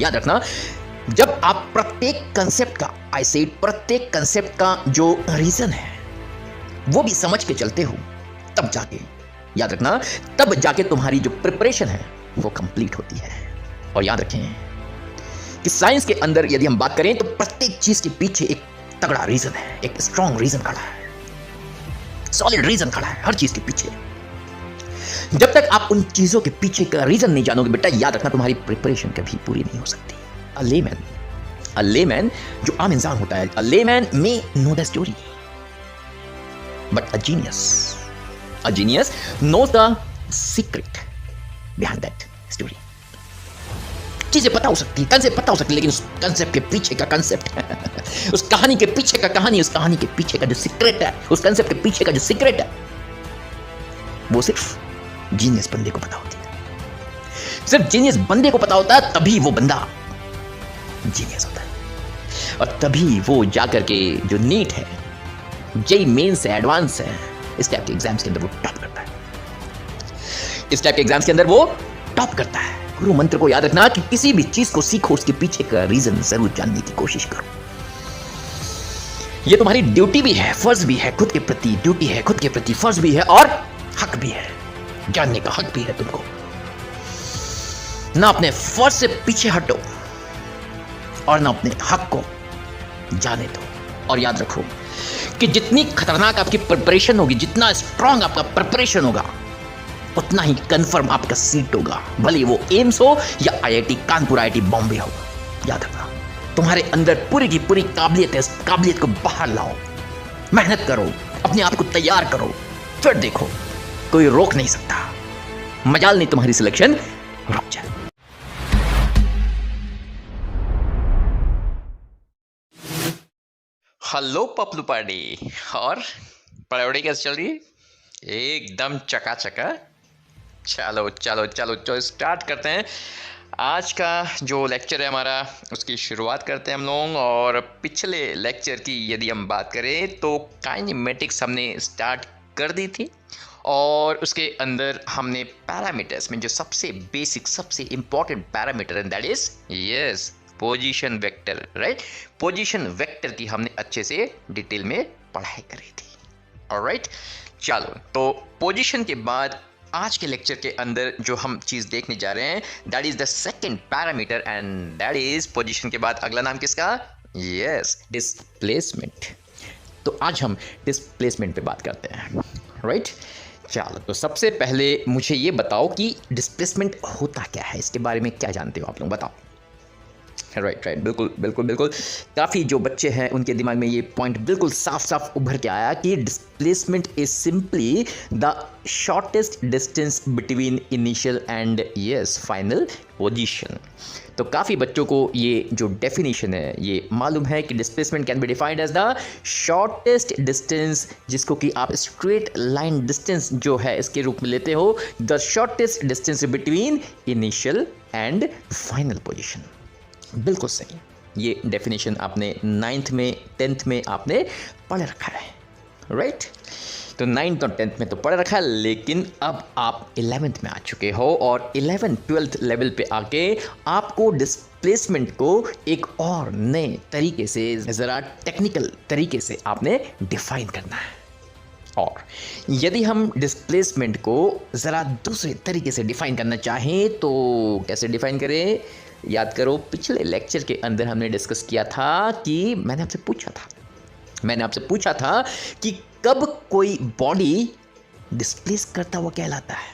याद रखना, जब आप प्रत्येक कंसेप्ट का प्रत्येक कंसेप्ट का जो रीजन है वो भी समझ के चलते हो, तब जाके, याद रखना, तब जाके तुम्हारी जो प्रिपरेशन है वो कंप्लीट होती है। और याद रखें कि साइंस के अंदर यदि हम बात करें तो प्रत्येक चीज के पीछे एक तगड़ा रीजन है, एक स्ट्रॉन्ग रीजन खड़ा है, सॉलिड रीजन खड़ा है हर चीज के पीछे। जब तक आप उन चीजों के पीछे का रीजन नहीं जानोगे बेटा, याद रखना तुम्हारी प्रिपरेशन कभी पूरी नहीं हो सकती। अ लेमैन जो आम इंसान होता है, a layman may know the story but a genius knows the secret behind that story। चीजें पता हो सकती है, कंसेप्ट पता हो सकती है, लेकिन उस कंसेप्ट के पीछे का कंसेप्ट उस कहानी के पीछे का कहानी, उस कहानी के पीछे का जो सीक्रेट है, उस कंसेप्ट के पीछे का जो सीक्रेट है, वो सिर्फ जीनियस बंदे को पता होती है। सिर्फ जीनियस बंदे को पता होता है, तभी वो बंदा जीनियस होता है। और तभी वो जाकर के जो नीट है, जेई मेंस है, एडवांस है, इस टाइप के एग्जाम्स के अंदर वो टॉप करता है। इस टाइप के एग्जाम्स के अंदर वो टॉप करता है। गुरु मंत्र को याद रखना कि किसी भी चीज को सीखो, उसके पीछे का रीजन जरूर जानने की कोशिश करो। ये तुम्हारी ड्यूटी भी है, फर्ज भी है खुद के प्रति, ड्यूटी है खुद के प्रति, फर्ज भी है और हक भी है। जानने का हक भी है तुमको। ना अपने फर्ज से पीछे हटो और ना अपने हक को जाने दो। और याद रखो कि जितनी खतरनाक आपकी प्रिपरेशन होगी, जितना स्ट्रांग आपका प्रिपरेशन होगा, उतना ही कंफर्म आपका सीट होगा, भले वो एम्स हो या आईआईटी कानपुर, आईआईटी बॉम्बे हो। याद रखना, तुम्हारे अंदर पूरी की पूरी काबिलियत है, इस काबिलियत को बाहर लाओ, मेहनत करो, अपने आप को तैयार करो, फिर देखो कोई रोक नहीं सकता। मजाल नहीं तुम्हारी सिलेक्शन रुक जाए। हेलो पपलू पार्टी, और पढ़ाई कैसे चल रही है? एकदम चकाचका। चलो चलो चलो चलो स्टार्ट करते हैं। आज का जो लेक्चर है हमारा, उसकी शुरुआत करते हैं हम लोग। और पिछले लेक्चर की यदि हम बात करें तो काइनेमेटिक्स हमने स्टार्ट कर दी थी, और उसके अंदर हमने पैरामीटर्स में जो सबसे बेसिक, सबसे इंपॉर्टेंट पैरामीटर है, that is yes position vector, right. Position vector की हमने अच्छे से डिटेल में पढ़ाई करी थी। ऑलराइट, चलो तो पोजीशन के बाद आज के लेक्चर के अंदर जो हम चीज़ देखने जा रहे हैं, that is the second parameter, and that is position के बाद अगला नाम किसका? Yes, displacement. तो आज हम डिस्प्लेसमेंट पे बात करते हैं, राइट। चलो तो सबसे पहले मुझे ये बताओ कि डिस्प्लेसमेंट होता क्या है, इसके बारे में क्या जानते हो आप लोग, बताओ। राइट, बिल्कुल बिल्कुल बिल्कुल। काफ़ी जो बच्चे हैं उनके दिमाग में ये पॉइंट बिल्कुल साफ साफ उभर के आया कि displacement is simply the shortest distance between initial and yes final position. तो काफ़ी बच्चों को ये जो डेफिनेशन है ये मालूम है कि displacement can be defined as the shortest distance, जिसको कि आप स्ट्रेट लाइन डिस्टेंस जो है इसके रूप में लेते हो, the shortest distance between initial and final position. बिल्कुल सही, ये डेफिनेशन आपने 9th में 10th में आपने पढ़ रखा है, राइट। तो 9th और 10th में तो पढ़ रखा है, लेकिन अब आप 11th में आ चुके हो, और 11th 12th लेवल पे आके आपको डिस्प्लेसमेंट को एक और नए तरीके से, ज़रा टेक्निकल तरीके से आपने डिफाइन करना है। और यदि हम डिस्प्लेसमेंट को ज़रा दूसरे तरीके से डिफाइन करना चाहें तो कैसे डिफाइन करें? याद करो, पिछले लेक्चर के अंदर हमने डिस्कस किया था कि मैंने आपसे पूछा था कि कब कोई बॉडी डिस्प्लेस करता हुआ कहलाता है,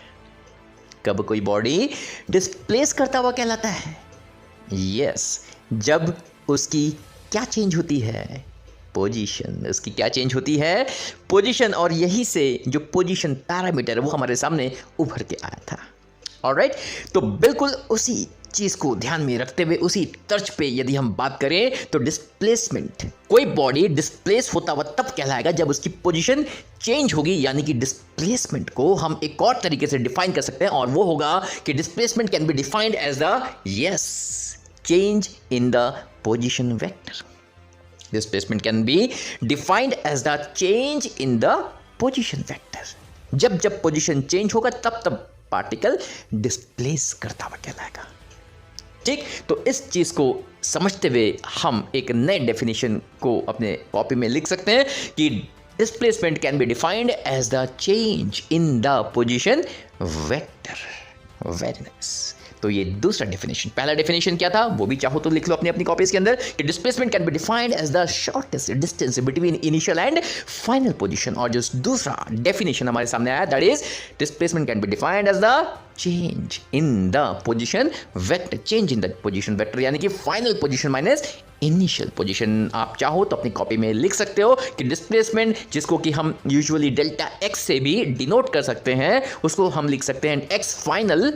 कब कोई बॉडी डिस्प्लेस करता हुआ कहलाता है। यस, जब उसकी क्या चेंज होती है? पोजीशन। उसकी क्या चेंज होती है? पोजीशन। और यही से जो पोजीशन पैरामीटर वो हमारे सामने उभर के आया था। ऑलराइट, तो बिल्कुल उसी चीज़ को ध्यान में रखते हुए, उसी तर्ज पे यदि हम बात करें तो डिस्प्लेसमेंट, कोई बॉडी डिस्प्लेस होता हुआ तब कहलाएगा जब उसकी पोजीशन चेंज होगी। यानी कि डिस्प्लेसमेंट को हम एक और तरीके से डिफाइन कर सकते हैं, और वो होगा कि displacement can be defined as the yes change in the position vector. Displacement can be defined as the change in the position vector. जब जब पोजीशन चेंज होगा तब तब पार्टिकल डिस्प्लेस करता हुआ कहलाएगा। ठीक, तो इस चीज़ को समझते हुए हम एक नए डेफिनेशन को अपने कॉपी में लिख सकते हैं कि displacement can be defined as the change in the position vector. Very nice. तो ये दूसरा डेफिनेशन, पहला डेफिनेशन क्या था वो भी चाहो तो लिख लो अपनी अपनी कॉपीज के अंदर कि displacement can be defined as the shortest distance between initial and final position. और जो दूसरा डेफिनेशन हमारे सामने आया that is displacement can be defined as the change in the position vector. Change in the position vector यानी कि final position minus initial position. आप चाहो तो अपनी कॉपी में लिख सकते हो कि डिस्प्लेसमेंट, जिसको कि हम यूजुअली डेल्टा एक्स से भी डिनोट कर सकते हैं, उसको हम लिख सकते हैं x final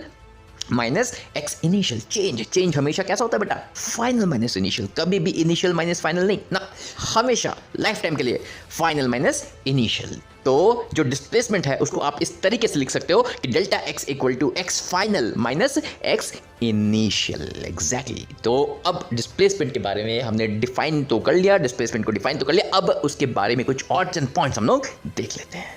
minus X initial. Change हमेशा कैसा होता है बेटा? फाइनल माइनस इनिशियल, कभी भी इनिशियल माइनस फाइनल नहीं ना, हमेशा लाइफ टाइम के लिए फाइनल माइनस इनिशियल। तो जो डिस्प्लेसमेंट है उसको आप इस तरीके से लिख सकते हो कि delta X equal to X final minus X initial. Exactly. तो अब डिस्प्लेसमेंट के बारे में हमने डिफाइन तो कर लिया, डिस्प्लेसमेंट को डिफाइन तो कर लिया, अब उसके बारे में कुछ और चंद पॉइंट्स हम लोग देख लेते हैं।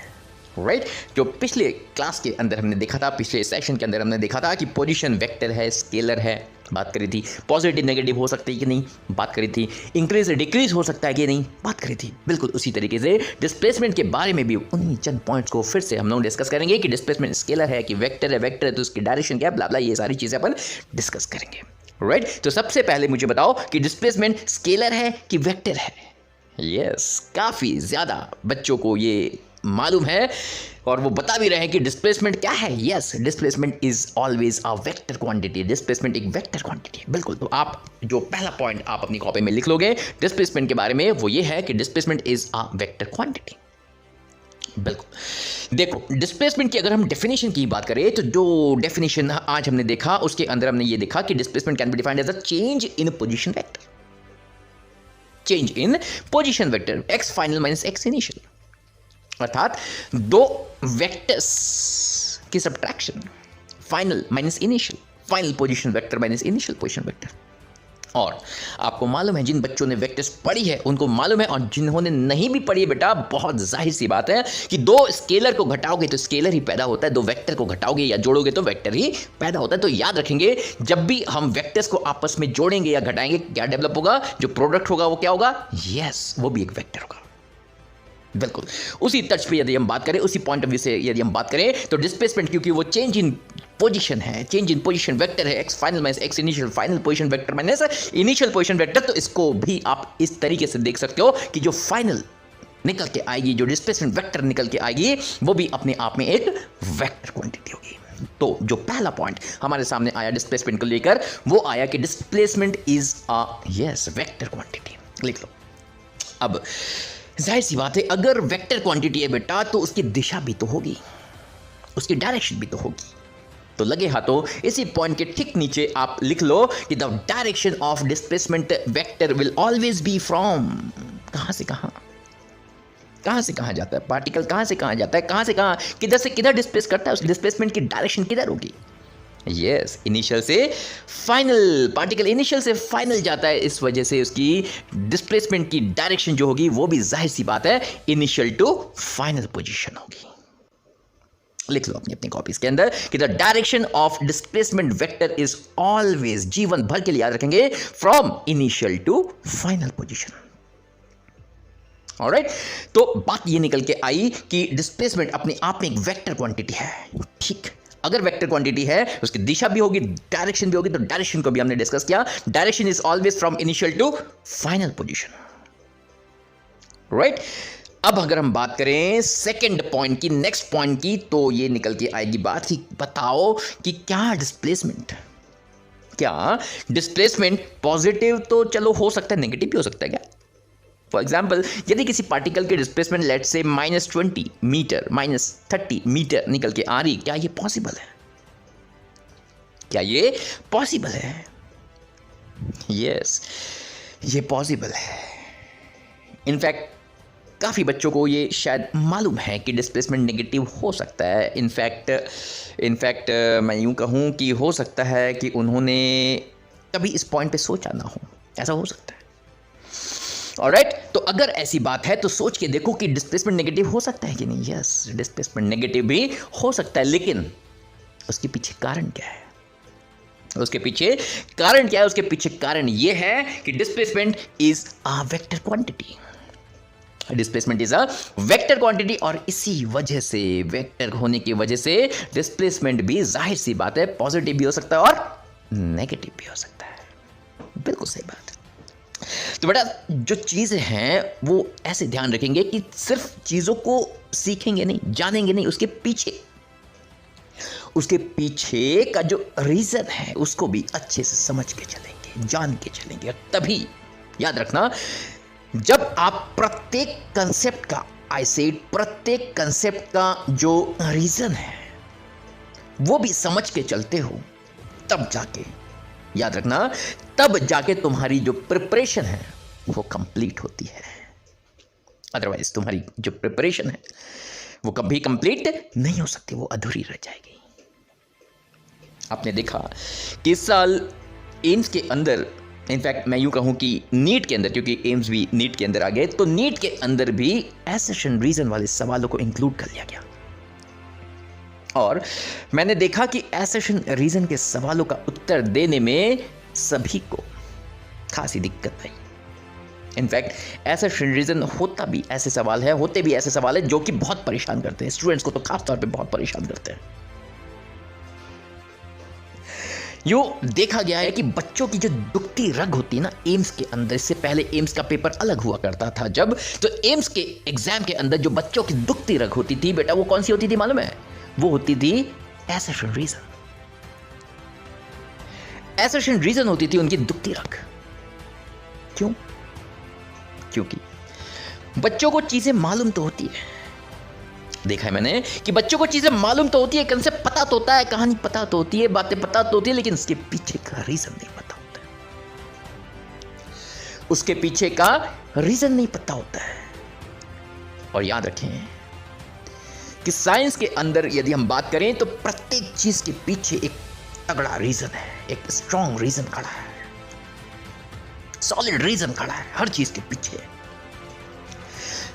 राइट, जो पिछले क्लास के अंदर हमने देखा था, पिछले सेशन के अंदर हमने देखा था कि पोजीशन वेक्टर है, स्केलर है, बात करी थी। पॉजिटिव नेगेटिव हो सकती है कि नहीं, बात करी थी। इंक्रीज डिक्रीज हो सकता है कि नहीं, बात करी थी। बिल्कुल उसी तरीके से डिस्प्लेसमेंट के बारे में भी उन्हीं चंद पॉइंट्स को फिर से हम लोग डिस्कस करेंगे कि डिस्प्लेसमेंट स्केलर है कि वेक्टर है तो उसकी डायरेक्शन क्या है, ब्ला ब्ला, ये सारी चीज़ें अपन डिस्कस करेंगे। राइट, तो सबसे पहले मुझे बताओ कि डिस्प्लेसमेंट स्केलर है कि वेक्टर है। यस, काफ़ी ज़्यादा बच्चों को ये मालूम है और वो बता भी रहे हैं कि डिस्प्लेसमेंट क्या है। Yes, displacement is always a vector quantity. Displacement एक वेक्टर क्वांटिटी। बिल्कुल, तो आप जो पहला पॉइंट आप अपनी कॉपी में लिख लोगे डिस्प्लेसमेंट के बारे में, वो ये है कि displacement is a vector quantity. बिल्कुल। देखो, डिस्प्लेसमेंट की अगर हम डेफिनेशन की बात करें तो जो डेफिनेशन आज हमने देखा उसके अंदर हमने ये देखा कि displacement can be defined as a change in position vector. Change in position vector X final minus X initial, अर्थात दो वेक्टर्स की subtraction, final minus initial, final position vector minus initial position vector. और आपको मालूम है, जिन बच्चों ने vectors पढ़ी है उनको मालूम है, और जिन्होंने नहीं भी पढ़ी है बेटा, बहुत जाहिर सी बात है कि दो स्केलर को घटाओगे तो स्केलर ही पैदा होता है, दो वेक्टर को घटाओगे या जोड़ोगे तो वेक्टर ही पैदा होता है। तो याद रखेंगे, जब भी हम वेक्टर्स को आपस में जोड़ेंगे या घटाएंगे, क्या डेवलप होगा? जो प्रोडक्ट होगा वो क्या होगा? यस, वो भी एक वेक्टर होगा। बिल्कुल उसी टच पे यदि हम बात करें, उसी पॉइंट ऑफ व्यू से यदि हम बात करें, तो डिस्प्लेसमेंट क्योंकि वो चेंज इन पोजीशन है, चेंज इन पोजीशन वेक्टर है, x final minus X initial, final position vector minus initial position vector. तो इसको भी आप इस तरीके से देख सकते हो कि जो फाइनल निकल के आएगी, जो डिस्प्लेसमेंट वेक्टर निकल के आएगी, वो भी अपने आप में एक वेक्टर क्वांटिटी होगी। तो जो पहला पॉइंट हमारे सामने आया डिस्प्लेसमेंट को लेकर, वो आया कि displacement is a yes vector quantity. लिख लो। अब जाहिर सी बात है, अगर वेक्टर क्वांटिटी है बेटा तो उसकी दिशा भी तो होगी, उसकी डायरेक्शन भी तो होगी। तो लगे हाथों इसी पॉइंट के ठीक नीचे आप लिख लो कि the direction of displacement vector will always be from, कहां से कहां, कहां से कहां जाता है पार्टिकल, कहां से कहां जाता है, कहां से कहां, किधर से किधर डिस्प्लेस करता है, उस डिस्प्लेसमेंट की डायरेक्शन किधर होगी? यस, इनिशियल से फाइनल, पार्टिकल इनिशियल से फाइनल जाता है, इस वजह से उसकी डिस्प्लेसमेंट की डायरेक्शन जो होगी वो भी जाहिर सी बात है इनिशियल टू फाइनल पोजीशन होगी। लिख लो अपनी अपनी कॉपीज के अंदर कि the direction of displacement vector is always, जीवन भर के लिए याद रखेंगे, from initial to final position. Alright, तो बात ये निकल के आई कि डिस्प्लेसमेंट अपने आप में एक वेक्टर क्वांटिटी है। ठीक, अगर वेक्टर क्वांटिटी है उसकी दिशा भी होगी, डायरेक्शन भी होगी। तो डायरेक्शन को भी हमने डिस्कस किया, direction is always from initial to final position. Right, अब अगर हम बात करें सेकंड पॉइंट की, नेक्स्ट पॉइंट की, तो ये निकल के आएगी बात कि बताओ कि क्या डिस्प्लेसमेंट पॉजिटिव तो चलो हो सकता है, नेगेटिव भी हो सकता है क्या? फॉर एग्जाम्पल, यदि किसी पार्टिकल के डिस्प्लेसमेंट लेट से -20 मीटर, -30 मीटर निकल के आ रही, क्या ये पॉसिबल है? क्या ये पॉसिबल है? यस, ये पॉसिबल है। इनफैक्ट काफ़ी बच्चों को ये शायद मालूम है कि डिस्प्लेसमेंट नेगेटिव हो सकता है। इनफैक्ट मैं यूँ कहूँ कि हो सकता है कि उन्होंने कभी इस पॉइंट पे सोचा ना हो, ऐसा हो सकता है। ऑलराइट, तो अगर ऐसी बात है तो सोच के देखो कि डिस्प्लेसमेंट नेगेटिव हो सकता है कि नहीं। यस, डिस्प्लेसमेंट नेगेटिव भी हो सकता है, लेकिन उसके पीछे कारण क्या है? उसके पीछे कारण क्या है? उसके पीछे कारण ये है कि displacement is a vector quantity. Displacement is a vector quantity, और इसी वजह से, वेक्टर होने की वजह से डिस्प्लेसमेंट भी जाहिर सी बात है पॉजिटिव भी हो सकता है और नेगेटिव भी हो सकता है। बिल्कुल सही बात है। तो बेटा जो चीज़ें हैं वो ऐसे ध्यान रखेंगे कि सिर्फ चीज़ों को सीखेंगे नहीं, जानेंगे नहीं, उसके पीछे का जो रीज़न है उसको भी अच्छे से समझ के चलेंगे, जान के चलेंगे। और तभी याद रखना, जब आप प्रत्येक कंसेप्ट का, प्रत्येक कंसेप्ट का जो रीज़न है वो भी समझ के चलते हो, तब जाके, याद रखना, तब जाके तुम्हारी जो प्रिपरेशन है वो कंप्लीट होती है। अदरवाइज तुम्हारी जो प्रिपरेशन है वो कभी कंप्लीट नहीं हो सकती, वो अधूरी रह जाएगी। आपने देखा कि इस साल एम्स के अंदर, इनफैक्ट मैं यूं कहूं कि नीट के अंदर, क्योंकि एम्स भी नीट के अंदर आ गए, तो नीट के अंदर भी एसेशन रीजन वाले सवालों को इंक्लूड कर लिया गया। और मैंने देखा कि एसेशन रीजन के सवालों का उत्तर देने में सभी को खासी दिक्कत आई। इनफैक्ट एसेशन रीजन होते भी ऐसे सवाल है जो कि बहुत परेशान करते हैं, स्टूडेंट्स को तो खास तौर पे बहुत परेशान करते हैं। यूं देखा गया है कि बच्चों की जो दुखती रग होती है ना एम्स के अंदर, इससे पहले एम्स का पेपर अलग हुआ करता था जब, तो एम्स के एग्जाम के अंदर जो बच्चों की दुखती रग होती थी बेटा, वो कौन सी होती थी मालूम है? वो होती थी एसेशन रीजन। एसेशन रीजन होती थी उनकी दुखती रग। क्यों? क्योंकि बच्चों को चीजें मालूम तो होती है, देखा है मैंने कि बच्चों को चीजें मालूम तो होती है, कंसेप्ट पता तो होता है, कहानी पता तो होती है, बातें पता तो होती है, लेकिन उसके पीछे का रीजन नहीं पता होता है। उसके पीछे का रीजन नहीं पता होता है। और याद रखें कि साइंस के अंदर यदि हम बात करें तो प्रत्येक चीज के पीछे एक तगड़ा रीजन है, एक स्ट्रॉन्ग रीजन खड़ा है, सॉलिड रीजन खड़ा है हर चीज के पीछे।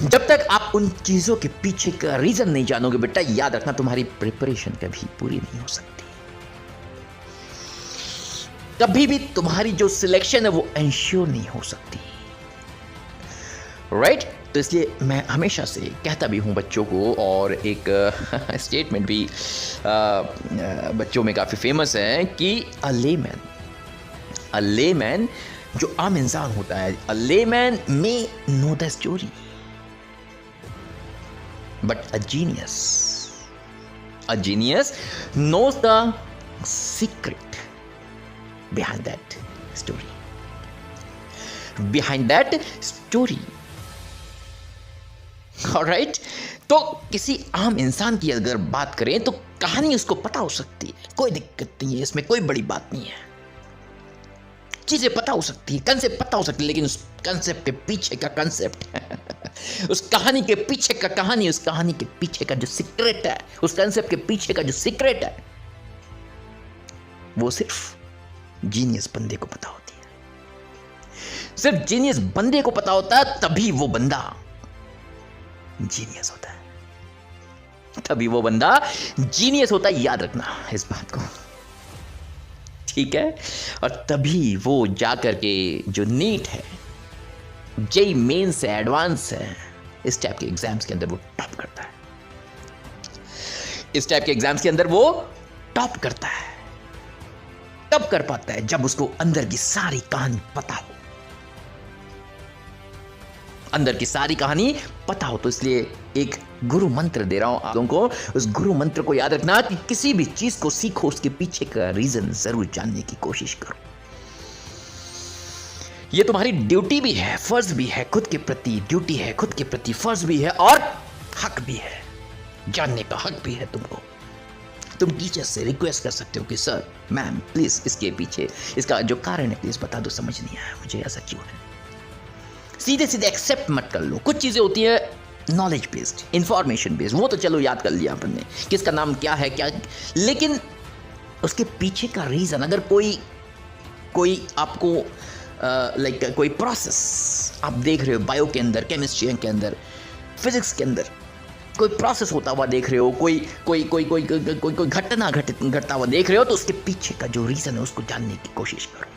जब तक आप उन चीजों के पीछे का रीजन नहीं जानोगे बेटा, याद रखना तुम्हारी प्रिपरेशन कभी पूरी नहीं हो सकती, कभी भी तुम्हारी जो सिलेक्शन है वो एंश्योर नहीं हो सकती। राइट? तो इसलिए मैं हमेशा से कहता भी हूं बच्चों को, और एक स्टेटमेंट भी बच्चों में काफी फेमस है कि अ लेमैन जो आम इंसान होता है, a layman may know the story but a genius knows the secret behind that story. Alright? तो किसी आम इंसान की अगर बात करें तो कहानी उसको पता हो सकती है, कोई दिक्कत नहीं है, इसमें कोई बड़ी बात नहीं है। चीजें पता हो सकती है, कंसेप्ट पता हो सकती है, लेकिन उस कंसेप्ट के पीछे का कंसेप्ट उस कहानी के पीछे का कहानी, उस कहानी के पीछे का जो सीक्रेट है, उस कंसेप्ट के पीछे का जो सीक्रेट है, वो सिर्फ जीनियस बंदे को पता होती है। सिर्फ जीनियस बंदे को पता होता है, तभी वो बंदा जीनियस होता है, तभी वो बंदा जीनियस होता है। याद रखना इस बात को, ठीक है? और तभी वो जाकर के जो नीट है, जेई मेंस है, एडवांस है, इस टाइप के एग्जाम्स के अंदर वो टॉप करता है। इस टाइप के एग्जाम्स के अंदर वो टॉप करता है। तब कर पाता है जब उसको अंदर की सारी कहानी पता हो, अंदर की सारी कहानी पता हो। तो इसलिए एक गुरु मंत्र दे रहा हूं आप लोगों को, उस गुरु मंत्र को याद रखना कि किसी भी चीज को सीखो, उसके पीछे का रीजन जरूर जानने की कोशिश करो। ये तुम्हारी ड्यूटी भी है, फर्ज भी है, खुद के प्रति ड्यूटी है, खुद के प्रति फर्ज भी है, और हक भी है, जानने का हक भी है तुमको। तुम टीचर से रिक्वेस्ट कर सकते हो कि सर, मैम, प्लीज इसके पीछे इसका जो कारण है प्लीज बता दो, समझ नहीं आया मुझे, ऐसा क्यों है। सीधे सीधे एक्सेप्ट मत कर लो। कुछ चीजें होती है नॉलेज बेस्ड, इंफॉर्मेशन बेस्ड, वो तो चलो याद कर लिया अपन ने, किसका नाम क्या है क्या, लेकिन उसके पीछे का रीजन, अगर कोई आपको लाइक कोई प्रोसेस आप देख रहे हो बायो के अंदर, केमिस्ट्री के अंदर, फिजिक्स के अंदर, कोई प्रोसेस होता हुआ देख रहे हो, कोई कोई कोई कोई कोई कोई कोई घटना घटता हुआ देख रहे हो, तो उसके पीछे का जो रीजन है उसको जानने की कोशिश करो,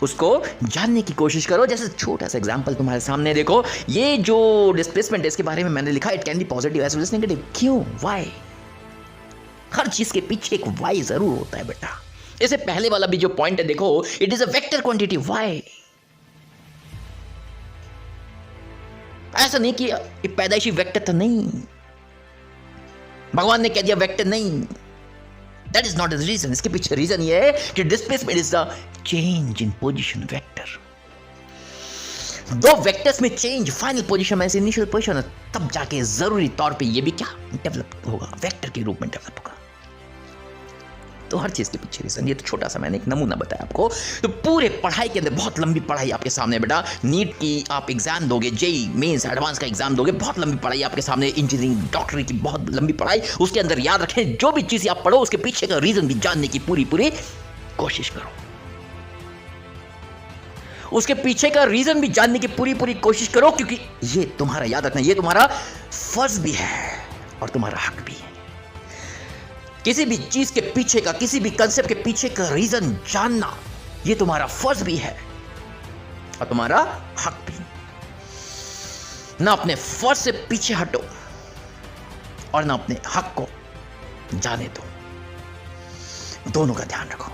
उसको जानने की कोशिश करो। जैसे छोटा सा एग्जांपल तुम्हारे सामने देखो, ये जो डिस्प्लेसमेंट है इसके बारे में मैंने लिखा, it can be positive as well as negative. क्यों, व्हाई? हर चीज के पीछे एक व्हाई जरूर होता है बेटा। इससे पहले वाला भी जो पॉइंट है देखो, it is a vector quantity. Why? ऐसा नहीं कि ये पैदाइशी वेक्टर था, नहीं, भगवान ने कह दिया वेक्टर नहीं, that is not the reason. इसके पीछे रीजन ये है कि displacement is the change in position vector. दो वेक्टर्स में चेंज फाइनल पोजीशन में से इनिशियल पोजीशन है, तब जाके जरूरी तौर पे ये भी क्या डेवलप होगा, वेक्टर के रूप में डेवलप होगा। तो हर चीज के पीछे रीजन, ये तो छोटा सा मैंने एक नमूना बताया आपको। तो पूरे पढ़ाई के अंदर बहुत लंबी पढ़ाई आपके सामने बेटा, नीट की आप एग्जाम दोगे, जेई मेंस एडवांस का एग्जाम दोगे, बहुत लंबी पढ़ाई आपके सामने, इंजीनियरिंग डॉक्टरी की बहुत लंबी पढ़ाई। उसके अंदर याद रखें, जो भी चीज आप पढ़ो उसके पीछे का रीजन भी जानने की पूरी कोशिश करो, उसके पीछे का रीजन भी जानने की पूरी कोशिश करो, क्योंकि ये तुम्हारा, याद रखना, ये तुम्हारा फर्ज भी है और तुम्हारा हक भी है। किसी भी चीज के पीछे का, किसी भी कंसेप्ट के पीछे का रीजन जानना, ये तुम्हारा फर्ज भी है और तुम्हारा हक भी। ना अपने फर्ज से पीछे हटो और ना अपने हक को जाने दो, दोनों का ध्यान रखो,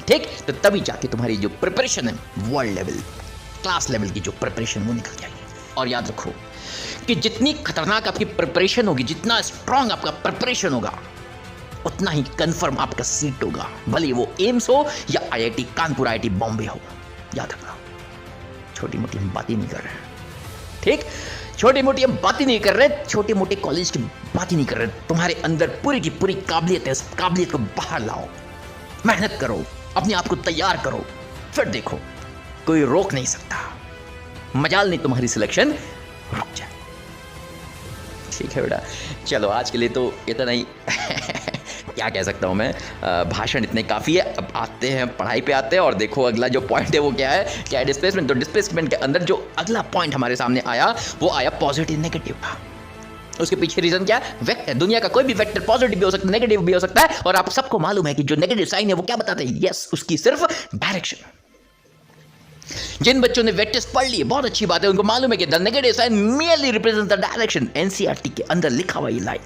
ठीक? तो तभी जाके तुम्हारी जो प्रिपरेशन है, वर्ल्ड लेवल, क्लास लेवल की जो प्रिपरेशन, वो निकल जाएगी। और याद रखो कि जितनी खतरनाक आपकी प्रिपरेशन होगी, जितना स्ट्रांग आपका प्रिपरेशन होगा, उतना ही कंफर्म आपका सीट होगा, भले वो एम्स हो या आईआईटी कानपुर, आईआईटी बॉम्बे हो। याद रखना, छोटी मोटी हम बातें नहीं कर रहे, ठीक? छोटी मोटी हम बातें नहीं कर रहे, छोटे मोटे कॉलेज की बातें नहीं कर रहे। तुम्हारे अंदर पूरी की पूरी काबिलियत है, उस काबिलियत को बाहर लाओ, मेहनत करो, अपने आप को तैयार करो, फिर देखो कोई रोक नहीं सकता, मजाल नहीं तुम्हारी सिलेक्शन रुक जाए। ठीक है बेटा, चलो आज के लिए तो इतना ही क्या कह सकता हूँ मैं, भाषण इतने काफ़ी है। अब आते हैं पढ़ाई पे आते हैं, और देखो अगला जो पॉइंट है वो क्या है डिस्प्लेसमेंट। तो डिस्प्लेसमेंट के अंदर जो अगला पॉइंट हमारे सामने आया, वो आया पॉजिटिव नेगेटिव का। उसके पीछे रीजन क्या है? वेक्टर। दुनिया का कोई भी वेक्टर पॉजिटिव भी हो सकता है, नेगेटिव भी हो सकता है, और आप सबको मालूम है कि जो नेगेटिव साइन है वो क्या बताते हैं? यस, उसकी सिर्फ डायरेक्शन। जिन बच्चों ने वेक्टर्स पढ़ लिए, बहुत अच्छी बात है, उनको मालूम है कि the negative sign merely represents the direction. NCERT के अंदर लिखा हुआ ये लाइन।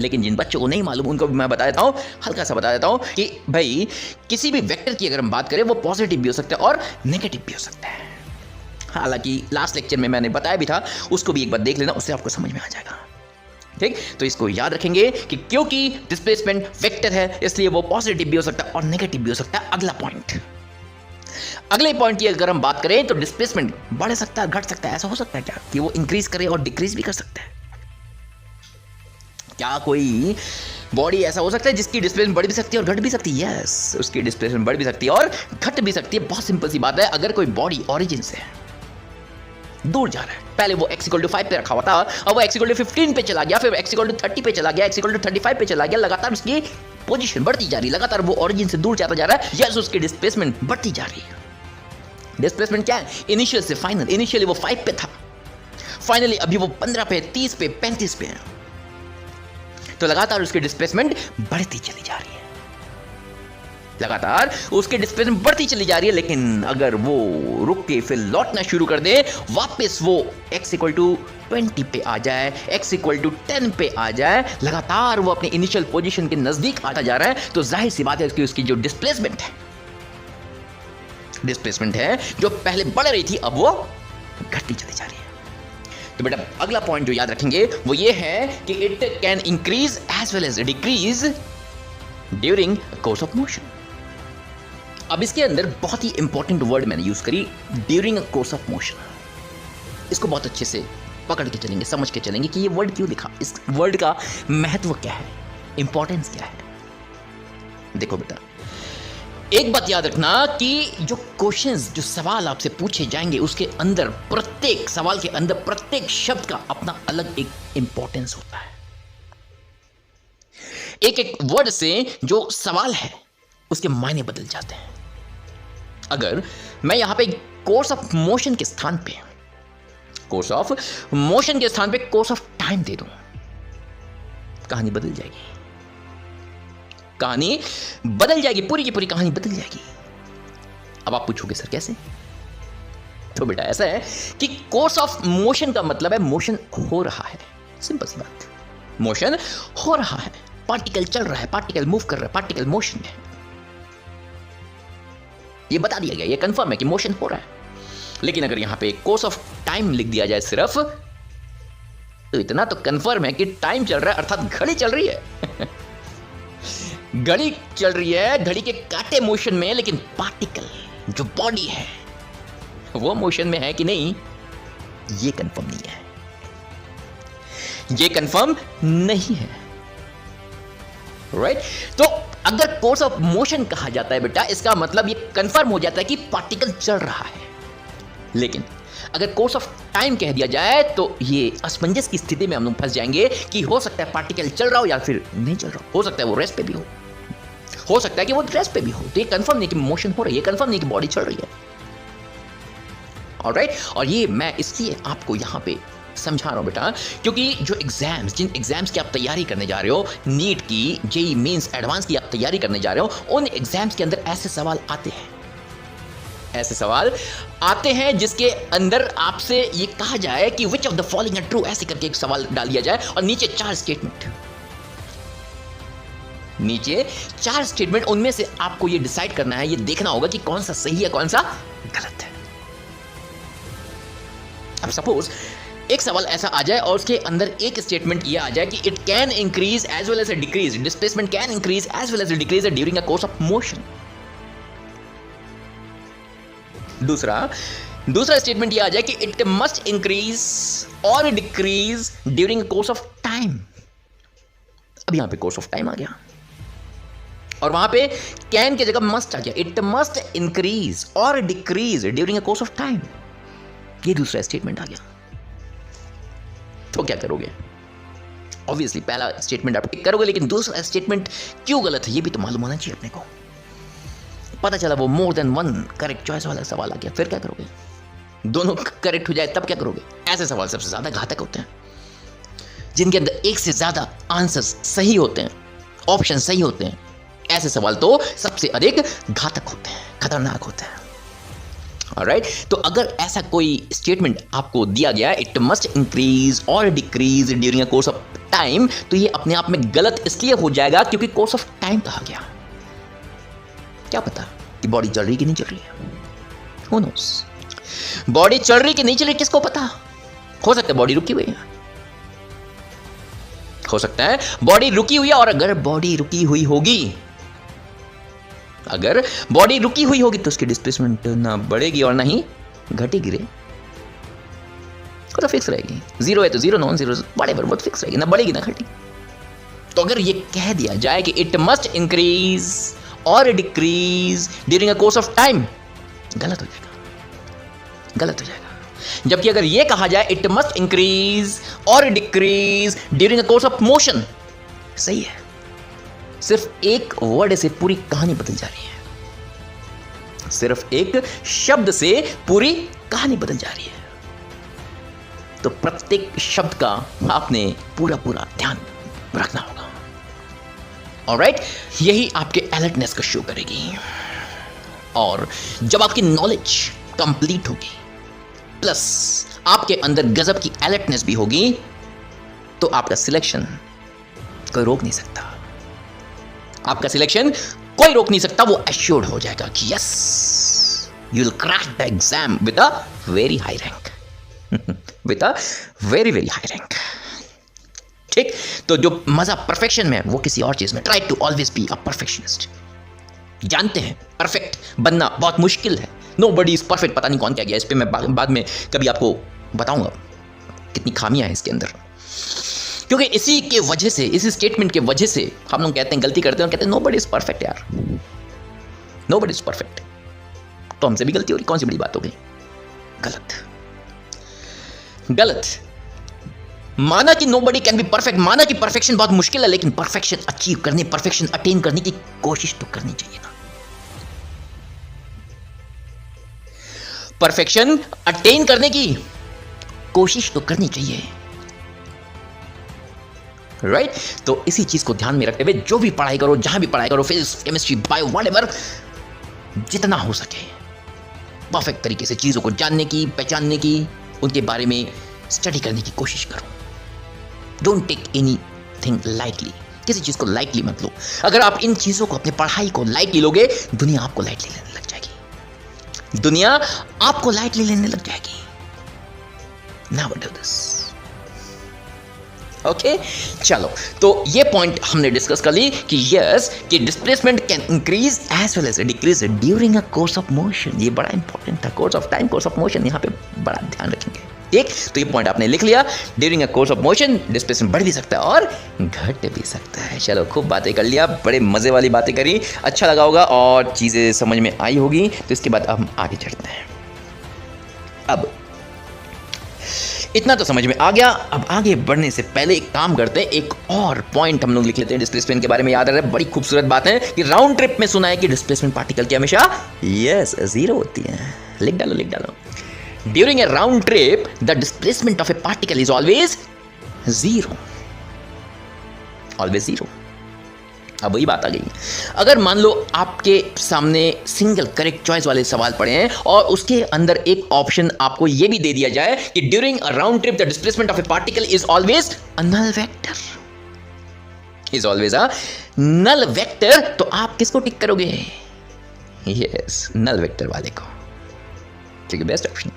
लेकिन जिन बच्चों को नहीं मालूम, उनको भी मैं बता देता हूं, हल्का सा बता देता हूं कि भाई किसी भी वेक्टर की अगर हम बात करें, वो पॉजिटिव भी हो सकता है और नेगेटिव भी हो सकता है। हालांकि लास्ट लेक्चर में मैंने बताया भी था, उसको भी एक बार देख लेना, उससे आपको समझ में आ जाएगा, ठीक? तो इसको याद रखेंगे कि क्योंकि डिस्प्लेसमेंट वेक्टर है, इसलिए वो पॉजिटिव भी हो सकता है और नेगेटिव भी हो सकता है। अगला पॉइंट, अगले पॉइंट की अगर हम बात करें, तो डिस्प्लेसमेंट बढ़ सकता है, घट सकता है। ऐसा हो सकता है क्या कि वो इंक्रीज करे और डिक्रीज भी कर सकता है? क्या कोई बॉडी ऐसा हो सकता है जिसकी डिस्प्लेसमेंट बढ़ भी सकती है और घट भी सकती है? यस, उसकी डिस्प्लेसमेंट बढ़ भी सकती है और घट भी सकती है। बहुत सिंपल सी बात है, अगर कोई बॉडी ओरिजिन से दूर जा रहा है, पहले वो x=5 पे रखा हुआ था, अब वो x=15 पे चला गया, फिर x=30 पे चला गया, x=35 पे चला गया, लगातार उसकी पोजीशन बढ़ती जा रही है, लगातार वो ओरिजिन से दूर जाता जा रहा है। यस, उसकी डिस्प्लेसमेंट बढ़ती जा रही है। डिस्प्लेसमेंट क्या है? इनिशियल से फाइनल। इनिशियली वो 5 पे था, फाइनली अभी वो 15 पे, 30 पे, 35 पे है। तो लगातार उसकी डिस्प्लेसमेंट बढ़ती चली जा रही है, लगातार उसकी डिस्प्लेसमेंट बढ़ती चली जा रही है। लेकिन अगर वो रुक के फिर लौटना शुरू कर दे, वापस वो x=20 पे आ जाए, x=10 पे आ जाए, लगातार वो अपने इनिशियल पोजीशन के नजदीक आता जा रहा है, तो जाहिर सी बात है कि उसकी जो डिस्प्लेसमेंट है जो पहले बढ़ रही थी, अब वो घटती चली जा रही है। तो बेटा अगला पॉइंट जो याद रखेंगे वो ये है कि it can increase as well as decrease during course of motion. अब इसके अंदर बहुत ही इंपॉर्टेंट वर्ड मैंने यूज करी, during a course of motion. इसको बहुत अच्छे से पकड़ के चलेंगे, समझ के चलेंगे कि ये वर्ड क्यों लिखा, इस वर्ड का महत्व क्या है, इंपॉर्टेंस क्या है। देखो बेटा, एक बात याद रखना कि जो क्वेश्चंस, जो सवाल आपसे पूछे जाएंगे, उसके अंदर प्रत्येक सवाल के अंदर प्रत्येक शब्द का अपना अलग एक इंपॉर्टेंस होता है। एक एक वर्ड से जो सवाल है उसके मायने बदल जाते हैं। अगर मैं यहां पे कोर्स ऑफ मोशन के स्थान पे कोर्स ऑफ मोशन के स्थान पे कोर्स ऑफ टाइम दे दूं, कहानी बदल जाएगी। कहानी बदल जाएगी, पूरी की पूरी कहानी बदल जाएगी। अब आप पूछोगे सर कैसे? तो बेटा ऐसा है कि कोर्स ऑफ मोशन का मतलब है मोशन हो रहा है, सिंपल सी बात। मोशन हो रहा है, पार्टिकल चल रहा है, पार्टिकल मूव कर रहा है, पार्टिकल मोशन है। ये बता दिया गया, ये कंफर्म है कि मोशन हो रहा है। लेकिन अगर यहां पे कोर्स ऑफ टाइम लिख दिया जाए सिर्फ, तो इतना तो कंफर्म है कि टाइम चल रहा है, अर्थात घड़ी चल रही है। घड़ी चल रही है, घड़ी के कांटे मोशन में, लेकिन पार्टिकल जो बॉडी है वो मोशन में है कि नहीं, ये कंफर्म नहीं है। ये कंफर्म नहीं है, राइट? तो अगर कोर्स ऑफ मोशन कहा जाता है बेटा, इसका मतलब ये कंफर्म हो जाता है कि पार्टिकल चल रहा है। लेकिन अगर कोर्स ऑफ टाइम कह दिया जाए तो ये असमंजस की स्थिति में हम लोग फंस जाएंगे कि हो सकता है पार्टिकल चल रहा हो या फिर नहीं चल रहा हो सकता है वो रेस्ट पे भी हो सकता है कि वो रेस्ट पे भी हो। तो ये कंफर्म नहीं कि मोशन हो रही है, कंफर्म नहीं कि बॉडी चल रही है। ऑलराइट, और ये मैं इसलिए आपको यहां पे समझा रहा हूं बेटा, क्योंकि जो जिन एग्जाम्स की आप तैयारी करने जा रहे हो, नीट की, जेई मेंस एडवांस की आप तैयारी करने जा रहे हो, उन एग्जाम्स के अंदर ऐसे सवाल आते हैं, ऐसे सवाल आते हैं जिसके अंदर आपसे ये कहा जाए कि which of the following are true, ऐसे करके एक सवाल डाल दिया जाए और नीचे 4 स्टेटमेंट, उनमें से आपको ये डिसाइड करना है, ये देखना होगा कि कौन सा सही है, कौन सा गलत है। अब सपोज एक सवाल ऐसा आ जाए और उसके अंदर एक स्टेटमेंट ये आ जाए कि it can increase as well as decrease, displacement can increase as well as decrease during a course of motion. दूसरा स्टेटमेंट ये आ जाए कि इट मस्ट इंक्रीज और decrease during course of time. अब यहां पे कोर्स ऑफ टाइम आ गया और वहां पे कैन की जगह मस्ट आ गया, इट मस्ट इंक्रीज और decrease during course of time. ये दूसरा स्टेटमेंट आ गया, तो क्या करोगे? ऑब्वियसली पहला स्टेटमेंट आप टिक करोगे, लेकिन दूसरा स्टेटमेंट क्यों गलत है ये भी तो मालूम होना चाहिए अपने को। पता चला वो more than one correct choice वाला सवाल आ गया, फिर क्या करोगे? दोनों करेक्ट हो जाए तब क्या करोगे? ऐसे सवाल सबसे ज्यादा घातक होते हैं, जिनके अंदर एक से ज्यादा आंसर्स सही होते हैं, ऑप्शन सही होते हैं। ऐसे सवाल तो सबसे अधिक घातक होते हैं, खतरनाक होते हैं। ऑलराइट, तो अगर ऐसा कोई स्टेटमेंट आपको दिया गया, इट मस्ट इंक्रीज और decrease during a course of time, तो ये अपने आप में गलत इसलिए हो जाएगा क्योंकि कोर्स ऑफ टाइम कहा गया। क्या पता कि बॉडी चल रही कि नहीं चल रही है, Who knows? बॉडी चल रही कि नहीं चल रही किसको पता? हो सकता है बॉडी रुकी हुई है, हो सकता है बॉडी रुकी हुई है, और अगर बॉडी रुकी हुई होगी, तो उसकी डिस्प्लेसमेंट ना बढ़ेगी और ना ही घटेगी रे, तो फिक्स रहेगी। 0 है तो 0, नॉन 0 व्हाटएवर, बहुत फिक्स रहेगी, ना बढ़ेगी ना घटेगी। तो अगर ये कह दिया जाए कि इट मस्ट इंक्रीज और decrease during a course of time, गलत हो जाएगा। जबकि अगर ये कहा जाए इट मस्ट इंक्रीज और decrease during a course of motion, सही है। सिर्फ एक वर्ड से पूरी कहानी बदल जा रही है, सिर्फ एक शब्द से पूरी कहानी बदल जा रही है। तो प्रत्येक शब्द का आपने पूरा ध्यान रखना होगा। ऑलराइट, यही आपके अलर्टनेस को शो करेगी। और जब आपकी नॉलेज कंप्लीट होगी, प्लस आपके अंदर गजब की अलर्टनेस भी होगी, तो आपका सिलेक्शन कोई रोक नहीं सकता। आपका सिलेक्शन कोई रोक नहीं सकता, वो एश्योर्ड हो जाएगा कि yes, you will crack the exam with a very high rank, with a very high rank. ठीक, तो जो मजा परफेक्शन में है वो किसी और चीज में। Try to always be a perfectionist. जानते हैं परफेक्ट बनना बहुत मुश्किल है, नोबडी इज परफेक्ट। पता नहीं कौन क्या गया, इस पे मैं बाद में कभी आपको बताऊंगा कितनी खामियां हैं इसके अंदर। क्योंकि इसी के वजह से, इसी स्टेटमेंट के वजह से हम लोग कहते हैं, गलती करते हैं, कहते हैं नोबडी इज परफेक्ट। यार नोबडी इज परफेक्ट, तो हमसे भी गलती हो रही, कौन सी बड़ी बात हो गई? गलत। माना कि नोबडी कैन बी परफेक्ट, माना कि परफेक्शन बहुत मुश्किल है, लेकिन परफेक्शन अचीव करने, परफेक्शन अटेन करने की कोशिश तो करनी चाहिए ना। परफेक्शन अटेन करने की कोशिश तो करनी चाहिए, राइट? तो इसी चीज को ध्यान में रखते हुए जो भी पढ़ाई करो, जहां भी पढ़ाई करो, फिजिक्स, केमिस्ट्री, बायो, व्हाटएवर, जितना हो सके परफेक्ट तरीके से चीजों को जानने की, पहचानने की, उनके बारे में स्टडी करने की कोशिश करो। डोंट टेक एनीथिंग लाइटली, किसी चीज को लाइटली मत लो। अगर आप इन चीजों को, अपने पढ़ाई को लाइटली लोगे, दुनिया आपको लाइटली लेने लग जाएगी, दुनिया आपको लाइटली लेने लग जाएगी। Never do this, okay? चलो, तो ये पॉइंट हमने डिस्कस कर ली कि यस, कि displacement can increase as well as decrease during a course of motion. ये बड़ा इंपॉर्टेंट था, course of time, course of motion, यहाँ पे बड़ा ध्यान रखेंगे, ठीक? तो ये पॉइंट आपने लिख लिया। During a course of motion displacement बढ़ भी सकता है और घट भी सकता है। चलो, खूब बातें कर लिया, बड़े मजे वाली बातें करी, अच्छा लगा होगा और चीजें समझ में आई होगी। तो इसके बाद हम आगे चढ़ते हैं। अब इतना तो समझ में आ गया। अब आगे बढ़ने से पहले एक काम करते हैं, एक और पॉइंट हम लोग लिख लेते हैं डिस्प्लेसमेंट के बारे में। याद रहे, बड़ी खूबसूरत बात है कि राउंड ट्रिप में सुना है कि डिस्प्लेसमेंट पार्टिकल की हमेशा यस जीरो होती है। लिख डालो, लिख डालो। During A round trip the displacement of a particle is always zero, always zero. अब वही बात आ गई, अगर मान लो आपके सामने सिंगल करेक्ट चॉइस वाले सवाल पड़े हैं और उसके अंदर एक ऑप्शन आपको यह भी दे दिया जाए कि during a round trip the displacement of a particle is always a null vector, is always a null vector, तो आप किसको टिक करोगे? यस, नल वेक्टर वाले को, ठीक है, बेस्ट ऑप्शन।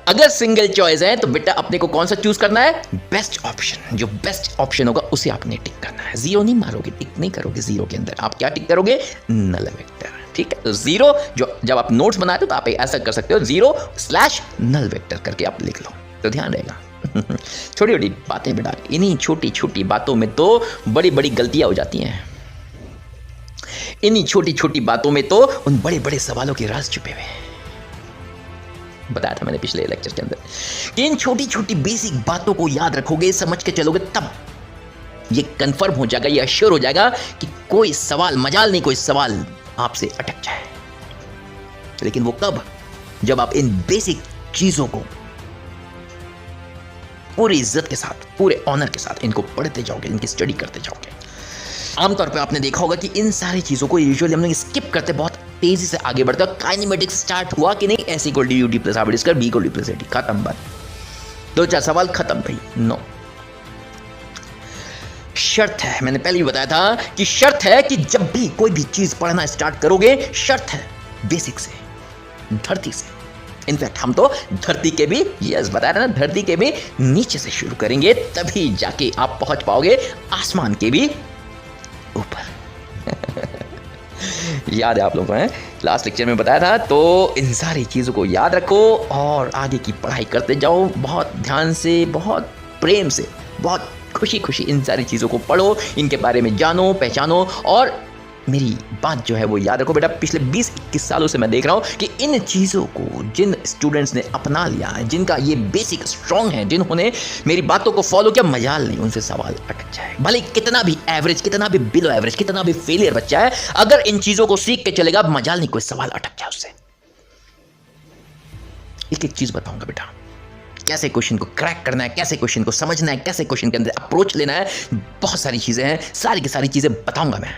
अगर सिंगल चॉइस है तो बेटा अपने को कौन सा चूज करना है? Best option. जो बेस्ट ऑप्शन होगा उसे आपने टिक करना है। जीरो नहीं मारोगे, टिक नहीं करोगे जीरो के अंदर, आप क्या टिक करोगे? नल वेक्टर, ठीक है? तो जीरो, जो जब आप नोट्स बनाते हो तो आप ऐसा कर सकते हो, 0/नल वेक्टर करके आप लिख लो, तो ध्यान रहेगा। छोटी छोटी बातें बेटा, इन्हीं छोटी छोटी बातों में तो बड़ी बड़ी गलतियां हो जाती हैं। इन्हीं छोटी छोटी बातों में तो उन बड़े बड़े सवालों के राज छुपे हुए हैं। बताया था मैंने पिछले लेक्चर के अंदर कि इन छोटी छोटी बेसिक बातों को याद रखोगे, समझ के चलोगे, तब ये कंफर्म हो जाएगा, ये अश्योर हो जाएगा कि कोई सवाल, मजाल नहीं कोई सवाल आपसे अटक जाए। लेकिन वो कब? जब आप इन बेसिक चीजों को पूरी इज्जत के साथ, पूरे ऑनर के साथ इनको पढ़ते जाओगे, इनकी स्टडी करते जाओगे। आमतौर पे आपने देखा होगा कि इन सारी चीजों को यूजुअली हम लोग स्किप करते, बहुत तेजी से आगे बढ़ते हैं। काइनेमेटिक्स स्टार्ट हुआ कि नहीं, ऐसे equal D plus R square B equal D plus D, खत्म बात, 2-4 सवाल खत्म भाई। नो, शर्त है, मैंने पहले भी बताया था कि शर्त है कि जब भी कोई भी चीज पढ़ना स्टार्ट करोगे, शर्त है बेसिक से, धरती से। इनफैक्ट हम तो धरती के भी, यस बताया ना, धरती के भी नीचे से शुरू करेंगे, तभी जाके आप पहुंच पाओगे आसमान के भी ऊपर। याद है आप लोगों को, लास्ट लेक्चर में बताया था। तो इन सारी चीज़ों को याद रखो और आगे की पढ़ाई करते जाओ, बहुत ध्यान से, बहुत प्रेम से, बहुत खुशी खुशी इन सारी चीज़ों को पढ़ो, इनके बारे में जानो, पहचानो। और मेरी बात जो है वो याद रखो बेटा, पिछले 20-21 सालों से मैं देख रहा हूँ कि इन चीज़ों को जिन स्टूडेंट्स ने अपना लिया है, जिनका ये बेसिक स्ट्रॉन्ग है, जिन्होंने मेरी बातों को फॉलो किया, मजाल नहीं उनसे सवाल अटक जाए। भले कितना भी एवरेज, कितना भी बिलो एवरेज, कितना भी फेलियर बच्चा है, अगर इन चीज़ों को सीख के चलेगा, मजाल नहीं कोई सवाल अटक जाए उससे। एक एक चीज़ बताऊंगा बेटा, कैसे क्वेश्चन को क्रैक करना है, कैसे क्वेश्चन को समझना है, कैसे क्वेश्चन के अंदर अप्रोच लेना है, बहुत सारी चीज़ें हैं, सारी की सारी चीज़ें बताऊंगा मैं,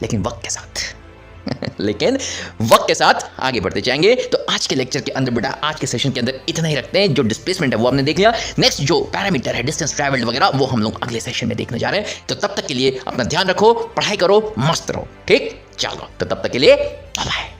लेकिन वक्त के साथ। लेकिन वक्त के साथ आगे बढ़ते जाएंगे। तो आज के लेक्चर के अंदर बेटा, आज के सेशन के अंदर इतना ही रखते हैं। जो डिस्प्लेसमेंट है वो हमने देख लिया, नेक्स्ट जो पैरामीटर है, डिस्टेंस ट्रैवल्ड वगैरह, वो हम लोग अगले सेशन में देखने जा रहे हैं। तो तब तक के लिए अपना ध्यान रखो, पढ़ाई करो, मस्त रहो, ठीक? चलो, तो तब तक के लिए बाय बाय।